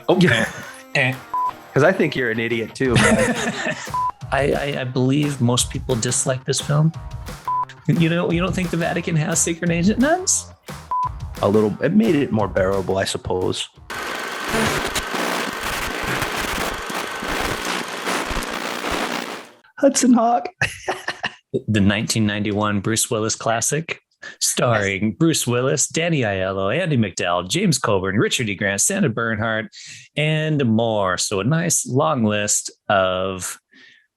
Oh, because I think you're an idiot too, man. I believe most people dislike this film. You don't think the Vatican has secret agent nuns? A little. It made it more bearable, I suppose. Hudson Hawk. The 1991 Bruce Willis classic, starring Bruce Willis, Danny Aiello, Andie MacDowell, James Coburn, Richard E. Grant, Sandra Bernhardt, and more. So a nice long list of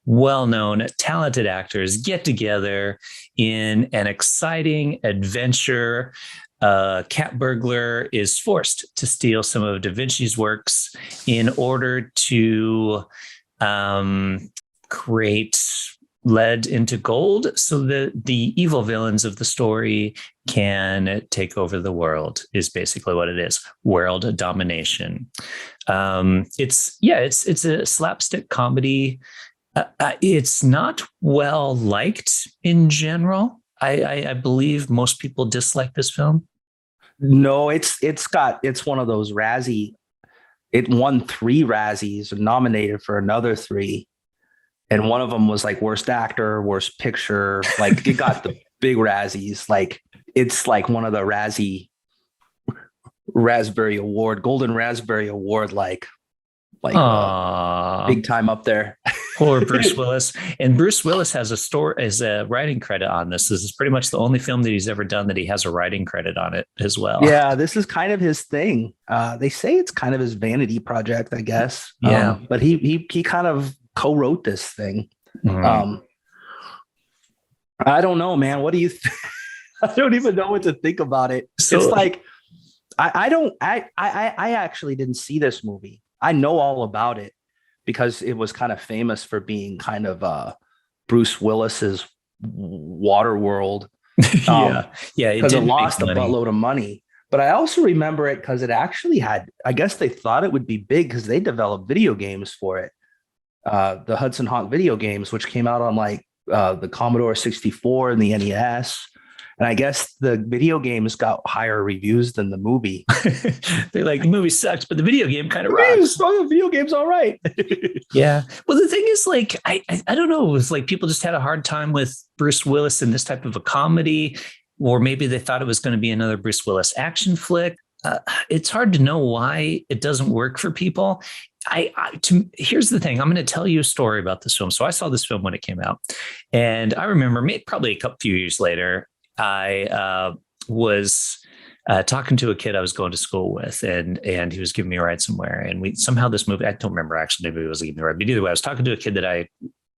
well-known, talented actors get together in an exciting adventure. A cat burglar is forced to steal some of Da Vinci's works in order to create lead into gold so that the evil villains of the story can take over the world, is basically what it is. World domination. It's a slapstick comedy. It's not well liked in general. I believe most people dislike this film. No, it's one of those razzie. It won 3 razzies, nominated for another 3. And one of them was like worst actor, worst picture. Like it got the big razzies. Like it's like one of the Razzie Raspberry Award, Golden Raspberry Award, like big time up there. Poor Bruce Willis. And Bruce Willis has a writing credit on this. This is pretty much the only film that he's ever done that he has a writing credit on it as well. Yeah, this is kind of his thing. They say it's kind of his vanity project, I guess. Yeah, but he kind of co-wrote this thing. Mm-hmm. I don't know, man. What do you I don't even know what to think about it. So, it's like I actually didn't see this movie. I know all about it because it was kind of famous for being kind of Bruce Willis's Waterworld. Yeah, because it lost a buttload of money. But I also remember it because it actually had, I guess they thought it would be big because they developed video games for it. The Hudson Hawk video games, which came out on like the Commodore 64 and the NES. And I guess the video games got higher reviews than the movie. They're like, the movie sucks, but the video game kind of rocks. The video game's all right. Yeah. Well, the thing is, like, I don't know. It was like people just had a hard time with Bruce Willis in this type of a comedy, or maybe they thought it was going to be another Bruce Willis action flick. It's hard to know why it doesn't work for people. Here's the thing. I'm going to tell you a story about this film. So I saw this film when it came out, and I remember probably a few years later, I was talking to a kid I was going to school with, and he was giving me a ride somewhere. And this movie, I don't remember actually, maybe it was giving me a ride, but either way, I was talking to a kid that I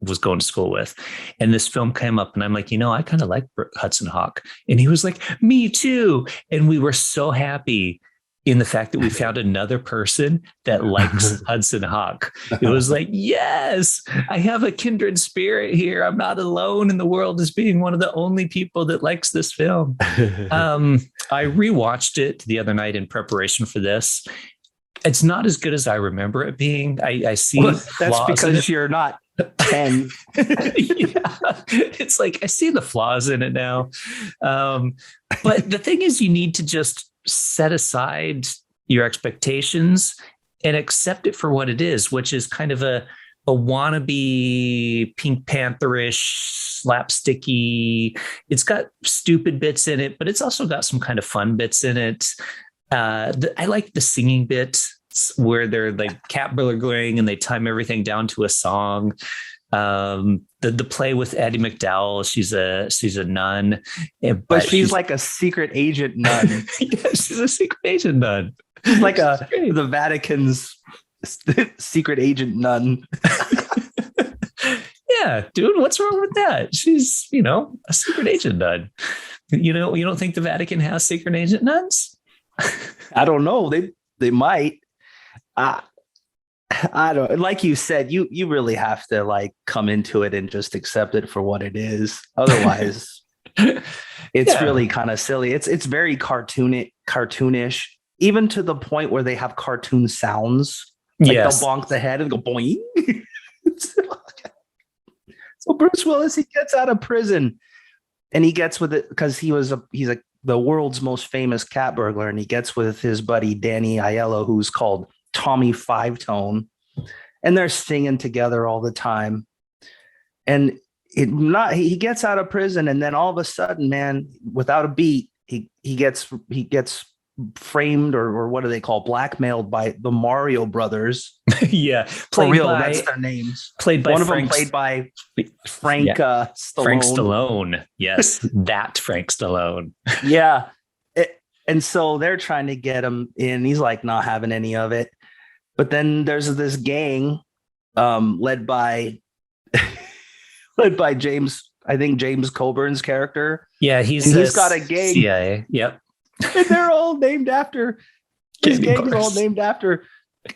was going to school with, and this film came up, and I'm like, I kind of like Hudson Hawk. And he was like, me too. And we were so happy in the fact that we found another person that likes Hudson Hawk. It was like, yes, I have a kindred spirit here. I'm not alone in the world as being one of the only people that likes this film. I rewatched it the other night in preparation for this. It's not as good as I remember it being. I see that's because you're not 10. Yeah, it's like I see the flaws in it now. But the thing is, you need to just set aside your expectations and accept it for what it is, which is kind of a wannabe Pink Pantherish, slapsticky. It's got stupid bits in it, but it's also got some kind of fun bits in it. I like the singing bit where they're like cat burglaring and they time everything down to a song. The play with Andie MacDowell, she's a nun, but she's like a secret agent nun. Yeah, she's a secret agent nun. She's like the Vatican's secret agent nun. Yeah, dude, what's wrong with that? She's, a secret agent nun. You don't think the Vatican has secret agent nuns? I don't know. They might. I don't, like you said, you really have to like come into it and just accept it for what it is. Otherwise, it's really kind of silly. It's very cartoonish, even to the point where they have cartoon sounds. Like they'll bonk the head and go boing. So Bruce Willis, he gets out of prison and he gets with it because he's a the world's most famous cat burglar, and he gets with his buddy Danny Aiello, who's called Tommy Five Tone, and they're singing together all the time. And he gets out of prison, and then all of a sudden, man, without a beat, he gets framed, or what do they call, blackmailed by the Mario brothers. Yeah, for real, that's their names. Played by one of them played by Frank Stallone. Frank Stallone, yes, that Frank Stallone. Yeah, and so they're trying to get him in. He's like not having any of it. But then there's this gang led by James, I think James Coburn's character. Yeah, he's got a gang. CIA. Yep. And they're all named after his gang is all named after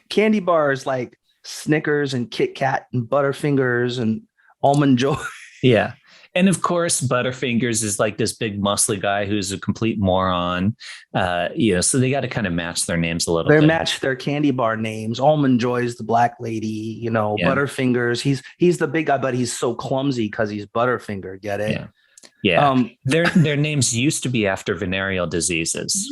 candy bars like Snickers and Kit Kat and Butterfingers and Almond Joy. Yeah. And of course, Butterfingers is like this big muscly guy who's a complete moron. So they got to kind of match their names a little bit. They match their candy bar names. Almond Joy's the black lady, Butterfingers. He's the big guy, but he's so clumsy because he's Butterfinger. Get it? Yeah. Yeah. Their names used to be after venereal diseases.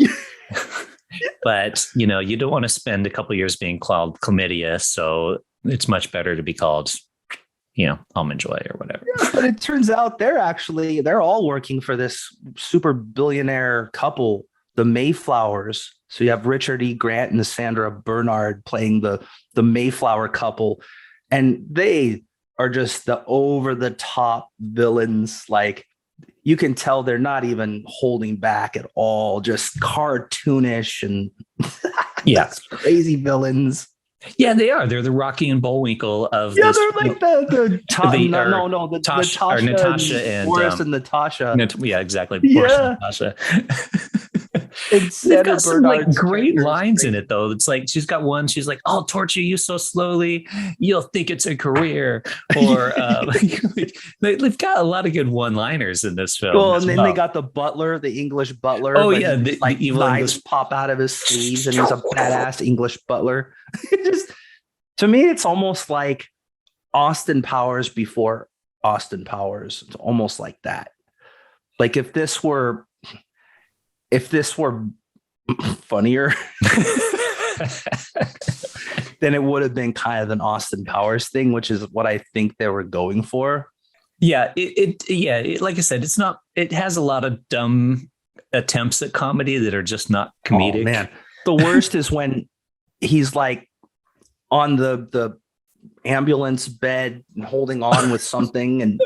But, you don't want to spend a couple of years being called chlamydia. So it's much better to be called Almond Joy or whatever. Yeah, but it turns out they're all working for this super billionaire couple, the Mayflowers. So you have Richard E. Grant and Sandra Bernard playing the Mayflower couple. And they are just the over the top villains. Like, you can tell they're not even holding back at all, just cartoonish and crazy villains. Yeah, they are. They're the Rocky and Bullwinkle of they're like the Natasha, Natasha and Boris and Natasha. Yeah, exactly. Boris and Natasha. They've got some great lines in it, though. It's like she's got one. She's like, "I'll torture you so slowly, you'll think it's a career." Or they've got a lot of good one-liners in this film. Well, and then they got the butler, the English butler. Oh yeah, the evil knives pop out of his sleeves, and he's a badass English butler. To me, it's almost like Austin Powers before Austin Powers. It's almost like that. Like if this were funnier, then it would have been kind of an Austin Powers thing, which is what I think they were going for. Yeah, like I said, it has a lot of dumb attempts at comedy that are just not comedic. Oh, man, the worst is when he's like on the ambulance bed and holding on with something, and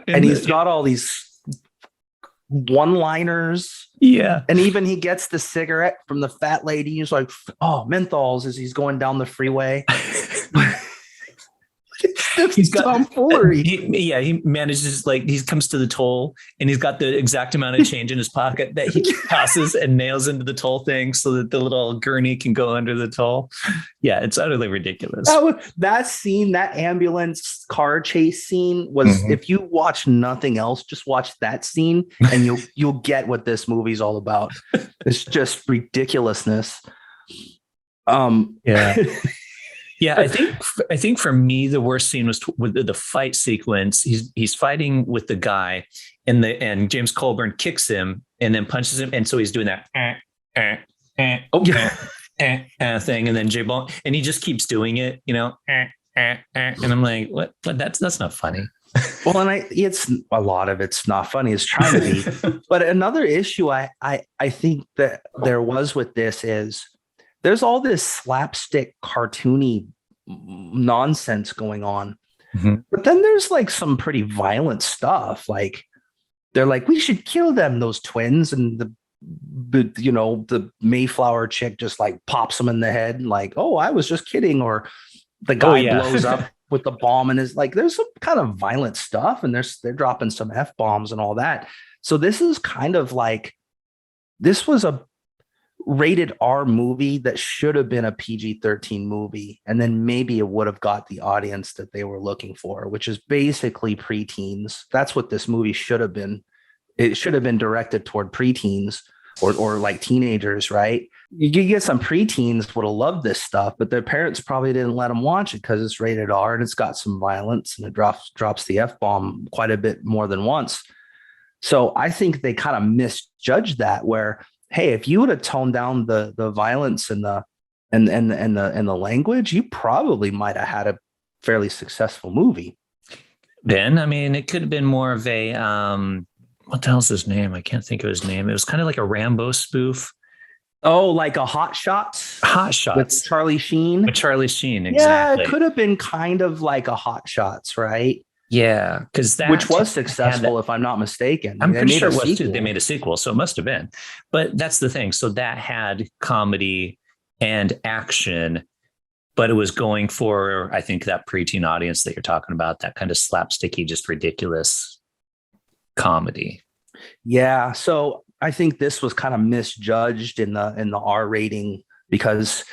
and he's got all these one-liners. Yeah. And even he gets the cigarette from the fat lady. He's like, "Oh, menthols," as he's going down the freeway. He's got tomfoolery. He manages, like, he comes to the toll and he's got the exact amount of change in his pocket that he passes and nails into the toll thing so that the little gurney can go under the toll. Yeah, it's utterly ridiculous. That scene, that ambulance car chase scene was, if you watch nothing else, just watch that scene and you'll get what this movie's all about. It's just ridiculousness. Yeah. Yeah, I think for me the worst scene was with the fight sequence. He's fighting with the guy, and James Coburn kicks him and then punches him, and so he's doing that thing, and then J-Bone, and he just keeps doing it, and I'm like, what? But that's not funny. Well, and it's a lot of it's not funny. It's trying to be. But another issue I think that there was with this is there's all this slapstick cartoony nonsense going on. But then there's like some pretty violent stuff. Like they're like, "We should kill them, those twins." And the Mayflower chick just like pops them in the head and like, "Oh, I was just kidding." Or the guy blows up with the bomb and is like, there's some kind of violent stuff, and they're dropping some F-bombs and all that. So this is kind of like, this was a rated R movie that should have been a PG-13 movie, and then maybe it would have got the audience that they were looking for, which is basically preteens. That's what this movie should have been. It should have been directed toward preteens or like teenagers, right? You get some preteens would have loved this stuff, but their parents probably didn't let them watch it because it's rated R and it's got some violence and it drops the F-bomb quite a bit more than once. So I think they kind of misjudged that. Where, hey, if you would have toned down the violence and the language, you probably might have had a fairly successful movie. Then, I mean, it could have been more of a what the hell's his name? I can't think of his name. It was kind of like a Rambo spoof. Oh, like a Hot Shots? Hot Shots with Charlie Sheen. With Charlie Sheen, exactly. Yeah, it could have been kind of like a Hot Shots, right? Yeah, because that, which was successful, if I'm not mistaken. I'm pretty sure it was too. They made a sequel, so it must have been. But that's the thing. So that had comedy and action, but it was going for, I think, that preteen audience that you're talking about, that kind of slapsticky, just ridiculous comedy. Yeah, so I think this was kind of misjudged in the R rating, because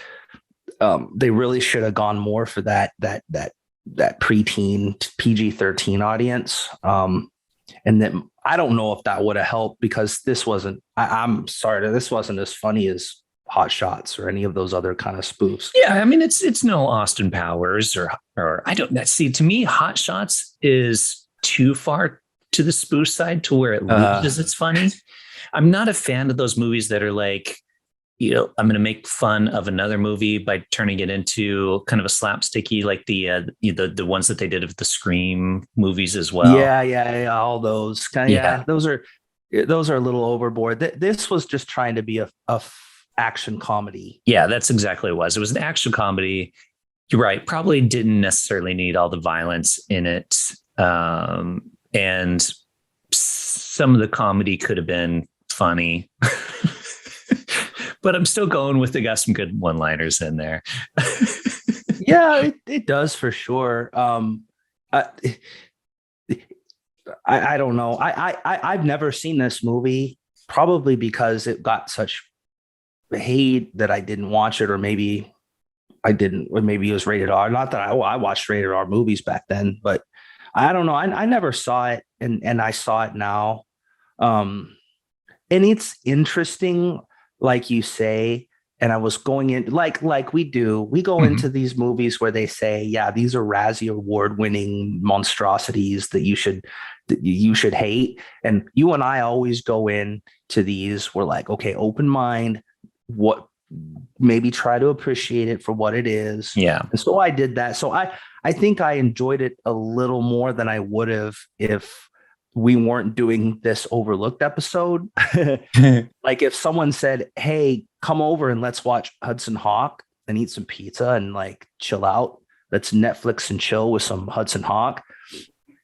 they really should have gone more for that preteen PG-13 audience. And then I don't know if that would have helped, because this wasn't, I'm sorry, this wasn't as funny as Hot Shots or any of those other kind of spoofs. Yeah, I mean, it's no Austin Powers or I don't see, to me, Hot Shots is too far to the spoof side to where it loses its funny. I'm not a fan of those movies that are like, you know, I'm going to make fun of another movie by turning it into kind of a slapsticky, like the ones that they did of the Scream movies as well. Yeah, all those kind of, yeah, those are a little overboard. This was just trying to be a action comedy. Yeah, that's exactly what it was. It was an action comedy. You're right. Probably didn't necessarily need all the violence in it. And some of the comedy could have been funny. But I'm still going with, they got some good one-liners in there. Yeah, it does for sure. I don't know. I've never seen this movie, probably because it got such hate that I didn't watch it, or maybe I didn't, or maybe it was rated R. Not that I watched rated R movies back then, but I don't know. I never saw it, and I saw it now. And it's interesting, like you say, and I was going in like we go into these movies where they say, yeah, these are Razzie Award winning monstrosities that you should hate. And you and I always go in to these, we're like, okay, open mind, what, maybe try to appreciate it for what it is. Yeah. And so I did that. So I think I enjoyed it a little more than I would have if we weren't doing this Overlooked episode. Like if someone said, hey, come over and let's watch Hudson Hawk and eat some pizza and like chill out, let's Netflix and chill with some Hudson Hawk,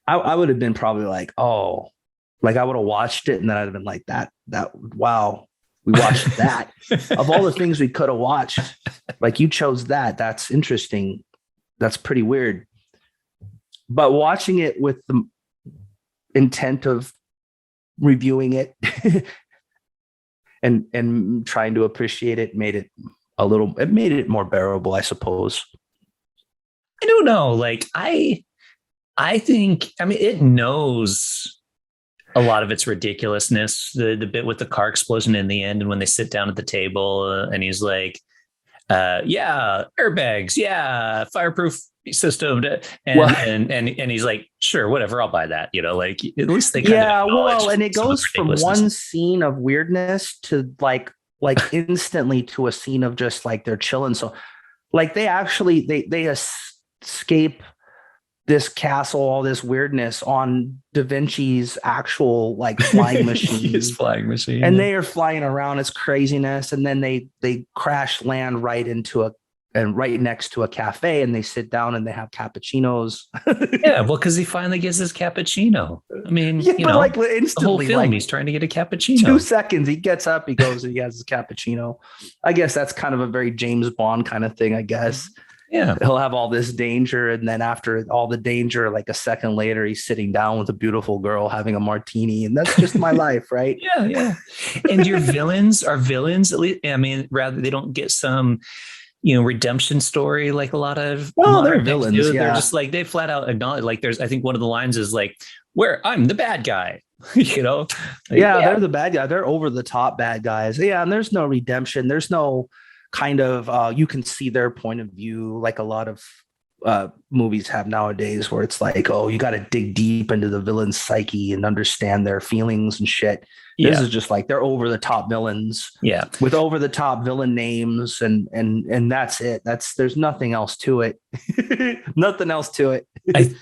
I would have been probably like, oh, like I would have watched it, and then I'd have been like, that wow, we watched that. Of all the things we could have watched, like you chose that. That's interesting. That's pretty weird. But watching it with the intent of reviewing it and trying to appreciate it made it more bearable, I suppose. I don't know. Like I think, I mean, it knows a lot of its ridiculousness. The bit with the car explosion in the end, and when they sit down at the table, and he's like, yeah, airbags, yeah, fireproof system, and he's like, sure, whatever, I'll buy that. You know, like at least they and it goes from one scene of weirdness to like instantly to a scene of just like they're chilling. So like they actually they escape this castle, all this weirdness on Da Vinci's actual like flying machine. His flying machine. And they are flying around. It's craziness. And then they crash land right next to a cafe, and they sit down and they have cappuccinos. Yeah, well, because he finally gets his cappuccino. I mean, yeah, but like instantly, the whole film, like, he's trying to get a cappuccino. 2 seconds, he gets up, he goes, and he has his cappuccino. I guess that's kind of a very James Bond kind of thing, I guess. Yeah, he'll have all this danger, and then after all the danger, like a second later, he's sitting down with a beautiful girl having a martini, and that's just my life, right? Yeah. And your villains are villains, at least. I mean, rather they don't get some, redemption story like a lot of. Well, they're villains. Yeah. They're just like, they flat out acknowledge. Like I think one of the lines is like, "Where I'm the bad guy," Like, they're the bad guy. They're over the top bad guys. Yeah, and there's no redemption. There's no kind of you can see their point of view, like a lot of movies have nowadays, where it's like, oh, you got to dig deep into the villain's psyche and understand their feelings and shit. This is just like they're over the top villains, with over the top villain names, and that's it. There's nothing else to it. Nothing else to it.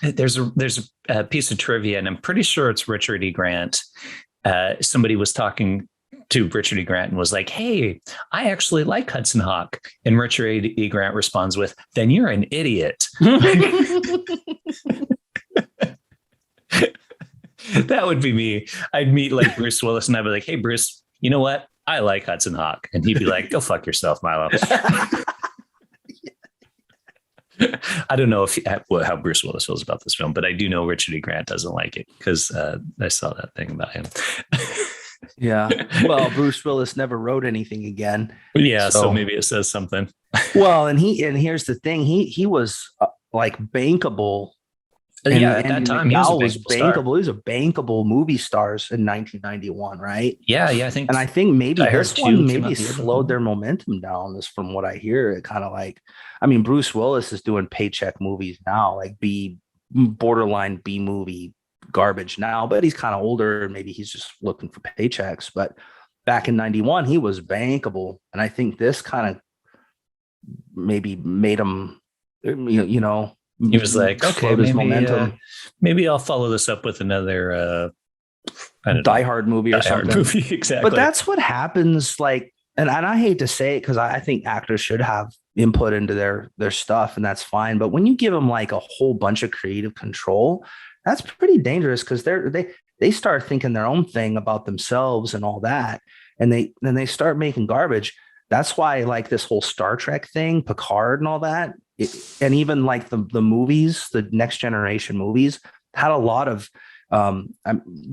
There's a piece of trivia, and I'm pretty sure it's Richard E. Grant. Somebody was talking to Richard E. Grant and was like, "Hey, I actually like Hudson Hawk," and Richard E. Grant responds with, "Then you're an idiot." That would be me. I'd meet like Bruce Willis and I'd be like, "Hey, Bruce, you know what? I like Hudson Hawk." And he'd be like, "Go fuck yourself, Milo." I don't know how Bruce Willis feels about this film, but I do know Richard E. Grant doesn't like it because I saw that thing about him. Yeah. Well, Bruce Willis never wrote anything again. Yeah. So maybe it says something. Well, and here's the thing. He was like bankable. At that time, he was bankable. He was a bankable movie stars in 1991, right? Yeah, I think. And I think maybe this one maybe slowed their momentum down. Is from what I hear. It kind of like, I mean, Bruce Willis is doing paycheck movies now, like borderline B movie garbage now, but he's kind of older and maybe he's just looking for paychecks. But back in 91, he was bankable, and I think this kind of maybe made him, you know. He was like, okay, maybe I'll follow this up with another Die Hard movie or something. Exactly. But that's what happens. Like, and I hate to say it because I think actors should have input into their stuff, and that's fine. But when you give them like a whole bunch of creative control, that's pretty dangerous because they start thinking their own thing about themselves and all that, and then they start making garbage. That's why like this whole Star Trek thing, Picard and all that, and even like the movies, the Next Generation movies, had a lot of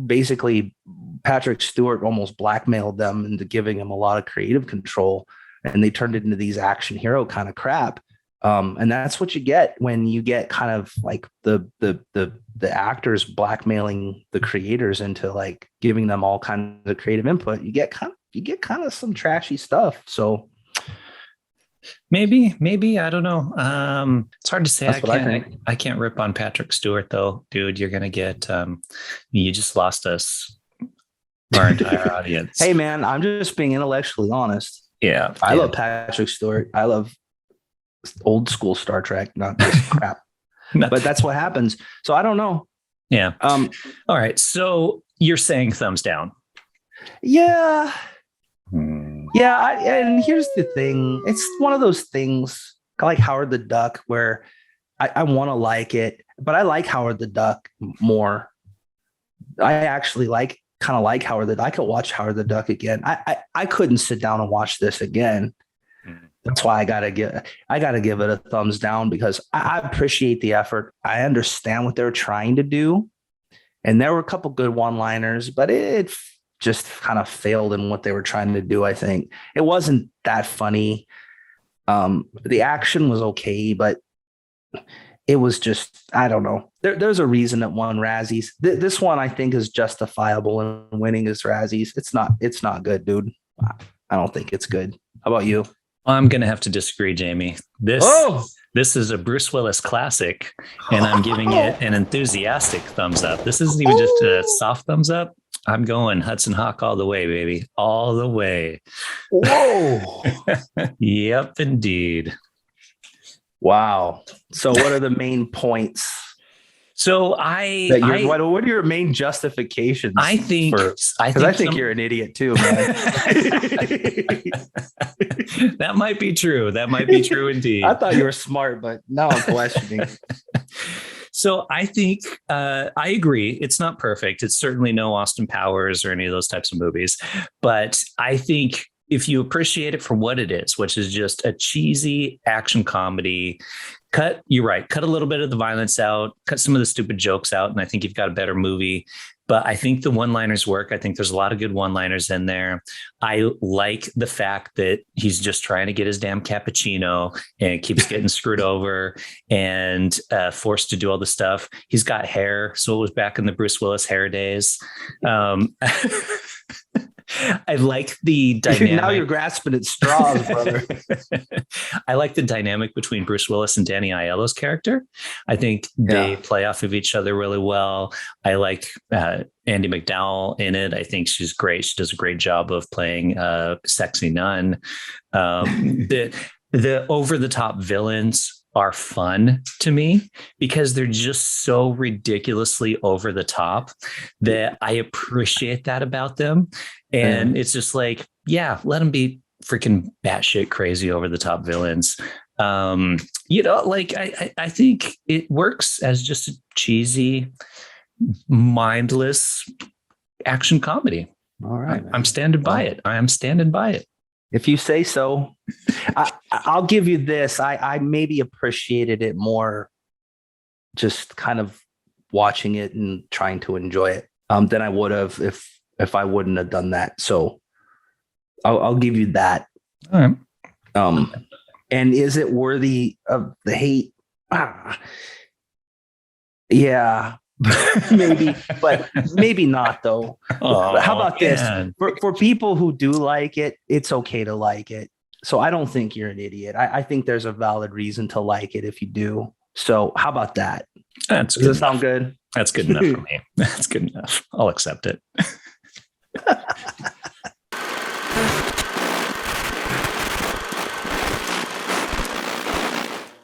basically Patrick Stewart almost blackmailed them into giving him a lot of creative control, and they turned it into these action hero kind of crap. And that's what you get when you get kind of like the actors blackmailing the creators into like giving them all kinds of creative input. You get kind of some trashy stuff. So maybe I don't know. It's hard to say. I can't rip on Patrick Stewart though, dude. You're gonna get you just lost us, our entire audience. Hey man, I'm just being intellectually honest. Yeah, I love Patrick Stewart. I love old school Star Trek, not this crap. But that's what happens. So I don't know. Yeah. All right. So you're saying thumbs down. Yeah. Yeah. And here's the thing. It's one of those things like Howard the Duck where I want to like it, but I like Howard the Duck more. I actually kind of like Howard the Duck. I could watch Howard the Duck again. I couldn't sit down and watch this again. That's why I gotta give it a thumbs down because I appreciate the effort. I understand what they're trying to do, and there were a couple good one-liners, but it just kind of failed in what they were trying to do. I think it wasn't that funny. The action was okay, but it was just, I don't know. There's a reason it won Razzies. This one I think is justifiable in winning as Razzies. It's not good, dude. I don't think it's good. How about you? I'm going to have to disagree, Jamie. This is a Bruce Willis classic, and I'm giving it an enthusiastic thumbs up. This isn't even just a soft thumbs up. I'm going Hudson Hawk all the way, baby. All the way. Whoa. Yep, indeed. Wow. So what are the main points? So what are your main justifications? I think you're an idiot too, man. That might be true. That might be true indeed. I thought you were smart, but now I'm questioning. So I think I agree. It's not perfect. It's certainly no Austin Powers or any of those types of movies. But I think if you appreciate it for what it is, which is just a cheesy action comedy, you're right. Cut a little bit of the violence out, cut some of the stupid jokes out, and I think you've got a better movie. But I think the one-liners work. I think there's a lot of good one-liners in there. I like the fact that he's just trying to get his damn cappuccino and keeps getting screwed over and forced to do all the stuff. He's got hair, so it was back in the Bruce Willis hair days. I like the Dude, dynamic. now you're grasping at straws, brother. I like the dynamic between Bruce Willis and Danny Aiello's character. I think they play off of each other really well. I like Andie MacDowell in it. I think she's great. She does a great job of playing sexy nun. The over the top villains are fun to me because they're just so ridiculously over the top that I appreciate that about them. And it's just like, yeah, let them be freaking batshit crazy over the top villains. Like I think it works as just a cheesy, mindless action comedy. All right. I'm standing by it. I am standing by it. If you say so. I'll give you this. I maybe appreciated it more just kind of watching it and trying to enjoy it than I would have if I wouldn't have done that. So I'll give you that. All right. And is it worthy of the hate? Yeah. Maybe, but maybe not though. How about this? For people who do like it, it's okay to like it. So I don't think you're an idiot. I think there's a valid reason to like it if you do. So how about that? Does that sound good? That's good enough for me. That's good enough. I'll accept it.